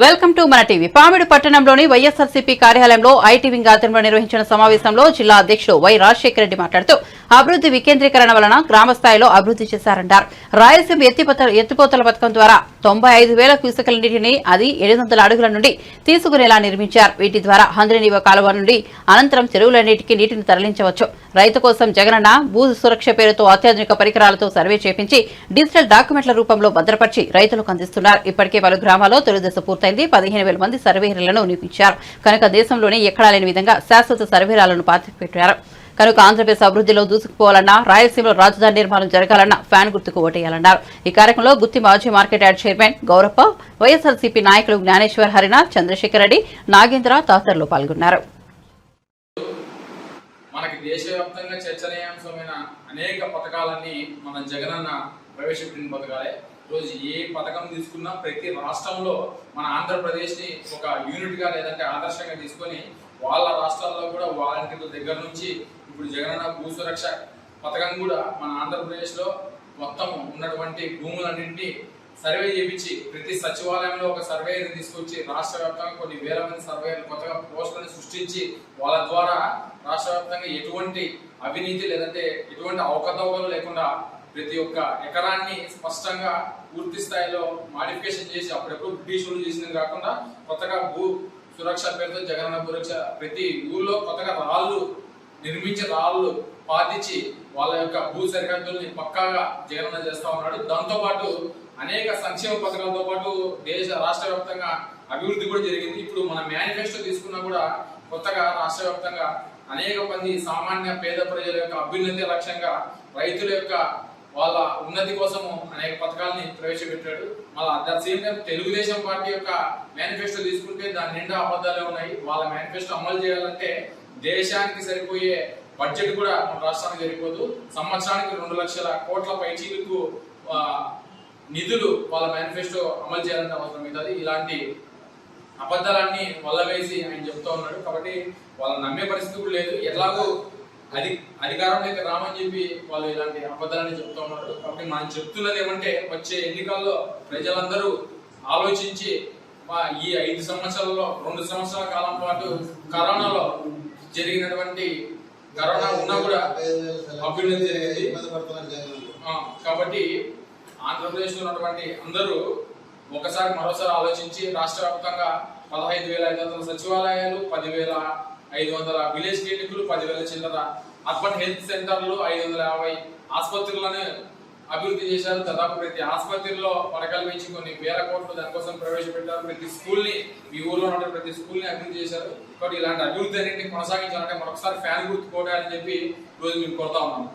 Welcome to మన TV. Pamidi పట్టణంలోని వైఎస్ఆర్సీపీ కార్యాలయంలో ఐటీ వింగ్ ఆధ్వర్యంలో నిర్వహించిన సమావేశంలో జిల్లా అధ్యక్షుడు వై రాజశేఖర రెడ్డి మాట్లాడుతూ అభివృద్ధి వికేంద్రీకరణ వలన గ్రామ స్థాయిలో అభివృద్ధి చేశారన్నారు. రాయలసీమ ఎత్తిపోతల పథకం ద్వారా 95,000 క్యూసెక్ల నీటిని అది 700 అడుగుల నుండి తీసుకునేలా నిర్మించారు. వీటి ద్వారా హంద్రీనీవ కాలువ నుండి అనంతరం చెరువులన్నిటికీ నీటిని తరలించవచ్చు. రైతు కోసం జగనన్న భూ సురక్ష పేరుతో అత్యాధునిక పరికరాలతో సర్వే చేపించి డిజిటల్ డాక్యుమెంట్ల రూపంలో భద్రపరిచి రైతులకు అందిస్తున్నారు. ఇప్పటికే పలు గ్రామాల్లో తొలిదశ పూర్తయింది. 15,000 మంది సర్వేయర్లను నియమించారు. కనుక దేశంలోనే ఎక్కడా లేని విధంగా శాశ్వత సర్వేరాలను పాతిపెట్టారు. కనుక ఆంధ్రప్రదేశ్ అభివృద్ధిలో దూసుకుపోవాలన్నా, రాయలసీమలో రాజధాని నిర్మాణం జరగాలన్నా ఫ్యాన్ గుర్తుకు ఓటేయాలన్నారు. ఈ కార్యక్రమంలో గుత్తి మాజీ మార్కెట్ యార్డ్ చైర్మన్ గౌరప్ప, వైఎస్ఆర్సీపీ నాయకులు జ్ఞానేశ్వర్, హరినాథ్, చంద్రశేఖర్ రెడ్డి, నాగేంద్ర తదితరులు పాల్గొన్నారు. మనకి దేశవ్యాప్తంగా చర్చనీయాంశమైన అనేక పథకాలన్నీ మన జగనన్న ప్రవేశపెట్టిన పథకాలే. రోజు ఏ పథకం తీసుకున్నా ప్రతి రాష్ట్రంలో మన ఆంధ్రప్రదేశ్ని ఒక యూనిట్గా లేదంటే ఆదర్శంగా తీసుకొని వాళ్ళ రాష్ట్రాల్లో కూడా వాలంటీర్ల దగ్గర నుంచి ఇప్పుడు జగనన్న భూ సురక్ష పథకం కూడా మన ఆంధ్రప్రదేశ్లో మొత్తం ఉన్నటువంటి భూములన్నింటినీ సర్వే చేయించి ప్రతి సచివాలయంలో ఒక సర్వేని తీసుకొచ్చి రాష్ట్ర వ్యాప్తంగా కొన్ని వేల మంది సర్వేలు కొత్తగా పోస్టులను సృష్టించి వాళ్ళ ద్వారా రాష్ట్ర వ్యాప్తంగా ఎటువంటి అవినీతి లేదంటే ఎటువంటి అవకతవకలు లేకుండా ప్రతి ఒక్క ఎకరాన్ని స్పష్టంగా పూర్తి స్థాయిలో మాడిఫికేషన్ చేసి అప్పుడెప్పుడు బ్రిటిష్ చేసినది కాకుండా కొత్తగా భూ సురక్ష పేరుతో జగనన్న సురక్ష ప్రతి ఊళ్ళో కొత్తగా నిర్మించే రాళ్ళు పాతించి వాళ్ళ యొక్క భూ సరిహద్దుల్ని పక్కాగా జగనన్న చేస్తా ఉన్నాడు. దాంతో పాటు అనేక సంక్షేమ పథకాలతో పాటు దేశ రాష్ట్ర వ్యాప్తంగా అభివృద్ధి కూడా జరిగింది. ఇప్పుడు మన మేనిఫెస్టో తీసుకున్నా కూడా కొత్తగా రాష్ట్ర వ్యాప్తంగా అనేక మంది సామాన్య పేద ప్రజల యొక్క అభ్యున్నతి లక్ష్యంగా రైతుల యొక్క వాళ్ళ ఉన్నతి కోసము అనేక పథకాలని ప్రవేశపెట్టాడు. మళ్ళీ at the same time Telugu Desam party యొక్క మేనిఫెస్టో తీసుకుంటే దాని నిండా అబద్ధాలే ఉన్నాయి. వాళ్ళ మేనిఫెస్టో అమలు చేయాలంటే దేశానికి సరిపోయే బడ్జెట్ కూడా మన రాష్ట్రానికి సరిపోదు. సంవత్సరానికి 2 లక్షల కోట్ల పైచీలకు నిధులు వాళ్ళ మేనిఫెస్టో అమలు చేయాలంటే అవసరం అవుతుంది. ఇలాంటి అబద్ధాలన్నీ వల్ల వేసి ఆయన చెప్తా ఉన్నాడు. కాబట్టి వాళ్ళని నమ్మే పరిస్థితి కూడా లేదు. ఎట్లాగో అధికారంలోకి రామని చెప్పి వాళ్ళు ఇలాంటి అబద్ధాలని చెప్తా ఉన్నారు. కాబట్టి మనం చెప్తున్నది ఏమంటే వచ్చే ఎన్నికల్లో ప్రజలందరూ ఆలోచించి ఈ 5 సంవత్సరాల్లో 2 సంవత్సరాల కాలం పాటు కరోనాలో జరిగినటువంటి కరోనా ఉన్నా కూడా అభ్యున్నతి జరిగింది. కాబట్టి ఆంధ్రప్రదేశ్ లో ఉన్నటువంటి అందరూ ఒకసారి మరోసారి ఆలోచించి రాష్ట్ర వ్యాప్తంగా 15,500 సచివాలయాలు, 10,500 విలేజ్ క్లినిక్లు, 10,000 చిల్లర అర్బన్ హెల్త్ సెంటర్లు, 550 ఆసుపత్రులను అభివృద్ధి చేశారు. దాదాపు ప్రతి ఆసుపత్రిలో పడకలు వేసి కొన్ని వేల కోట్లు దానికోసం ప్రవేశపెట్టారు. ప్రతి స్కూల్ని మీ ఊర్లో ఉన్న ప్రతి స్కూల్ని అభివృద్ధి చేశారు. కాబట్టి ఇలాంటి అభివృద్ధి అన్నింటినీ కొనసాగించాలంటే మరొకసారి ఫ్యాన్ గుర్తు కోటాలని చెప్పి రోజు మేము కోరుతా ఉన్నాము.